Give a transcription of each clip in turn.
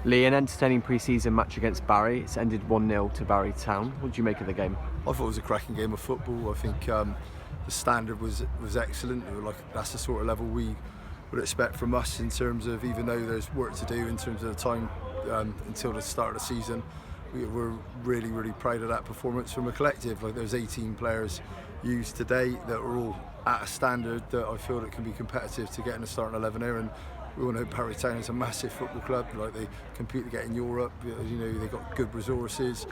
Lee, an entertaining pre-season match against Barry. It's ended 1-0 to Barry Town. What did you make of the game? I thought it was a cracking game of football. I think the standard was excellent. That's the sort of level we would expect from us, in terms of, even though there's work to do in terms of the time until the start of the season, we're really proud of that performance from a collective. Like, there's 18 players used today that are all at a standard that I feel that can be competitive to get in the starting 11 here. And we all know Barry Town is a massive football club. Like, they compete to get in Europe. You know, they've got good resources,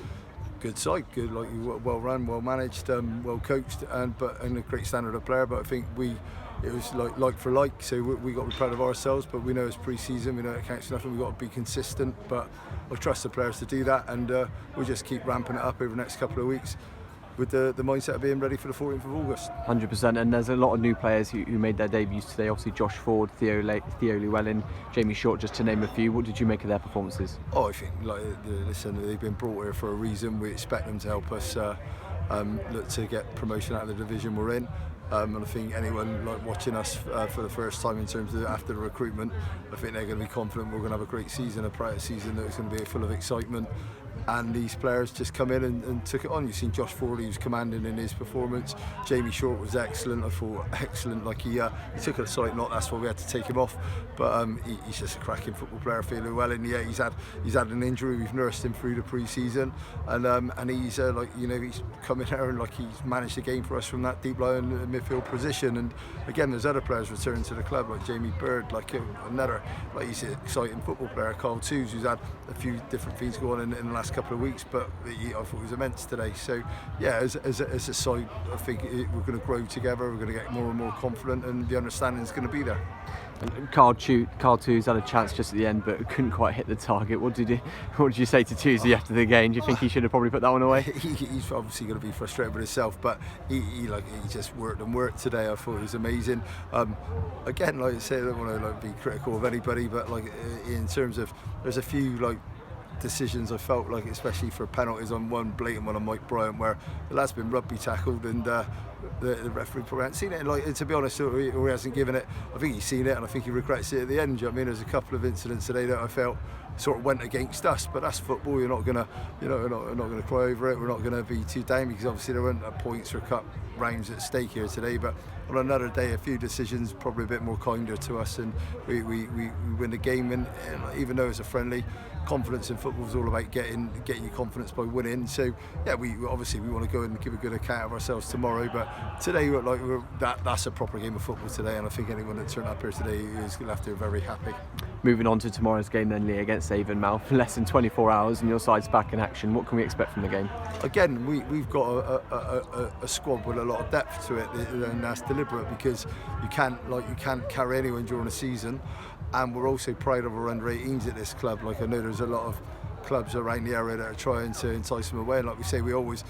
good side, good, like, well run, well managed, well coached, and a great standard of player. But I think it was like for like, so we got to be proud of ourselves. But we know it's pre-season, we know it counts for nothing. We've got to be consistent. But I trust the players to do that, and we'll just keep ramping it up over the next couple of weeks, with the mindset of being ready for the 14th of August. 100%, and there's a lot of new players who made their debuts today. Obviously Josh Ford, Theo Llewellyn, Jamie Short, just to name a few. What did you make of their performances? Oh, I think, listen, they've been brought here for a reason. We expect them to help us look to get promotion out of the division we're in. And I think anyone watching us for the first time, in terms of after the recruitment, I think they're going to be confident we're going to have a great season, a bright season that's going to be full of excitement. And these players just come in and took it on. You've seen Josh Ford, he was commanding in his performance. Jamie Short was excellent. I thought excellent. Like, he took it aside, not that's why we had to take him off. But he's just a cracking football player, feeling well. And yeah, he's had an injury. We've nursed him through the pre-season, and he's he's come in there and he's managed the game for us from that deep lying midfield position. And again, there's other players returning to the club, like Jamie Bird, he's an exciting football player. Carl Tooze, who's had a few different things going on in the last couple of weeks, but I thought it was immense today. So yeah, as a side, I think we're going to grow together. We're going to get more and more confident, and the understanding is going to be there. And Carl Tooze had a chance just at the end, but couldn't quite hit the target. What did you say to Toosey after the game? Do you think he should have probably put that one away? He's obviously going to be frustrated with himself, but he just worked today. I thought it was amazing. Again, like I say, I don't want to be critical of anybody, but in terms of, there's a few decisions I felt like, especially for penalties, on one blatant one on Mike Bryant, where the lad's been rugby tackled, and the referee probably hasn't seen it, and to be honest, or he hasn't given it. I think he's seen it, and I think he regrets it at the end. Do you know what I mean? There's a couple of incidents today that I felt sort of went against us, but that's football. You're not gonna, we're not gonna cry over it. We're not gonna be too down, because obviously there weren't points or cup rounds at stake here today. But on another day, a few decisions probably a bit more kinder to us, and we win the game. And even though it's a friendly, confidence in football is all about getting your confidence by winning. So yeah, we obviously want to go and give a good account of ourselves tomorrow, but today that's a proper game of football today, and I think anyone that turned up here today is going to have to be very happy. Moving on to tomorrow's game then, Lee, against Avonmouth. Less than 24 hours and your side's back in action. What can we expect from the game? Again, we've got a squad with a lot of depth to it, and that's deliberate, because you can't carry anyone during the season. And we're also proud of our under-18s at this club. I know there's a lot of clubs around the area that are trying to entice them away, and like we say, we always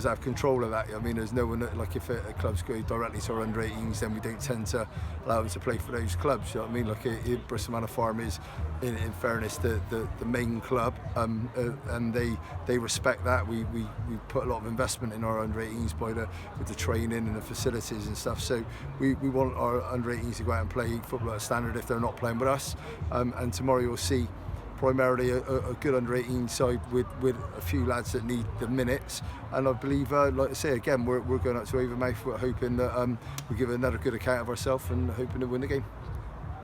have control of that. I mean, there's no one that, if a club's go directly to our under-18s, then we don't tend to allow them to play for those clubs. You know what I mean? Bristol Manor Farm is, in fairness, the main club, and they respect that. We put a lot of investment in our under-18s with the training and the facilities and stuff. So we want our under-18s to go out and play football at a standard if they're not playing with us. And tomorrow you'll see primarily a good under-18 side with a few lads that need the minutes, and I believe, like I say again, we're going up to Avonmouth, we're hoping that we give another good account of ourselves and hoping to win the game.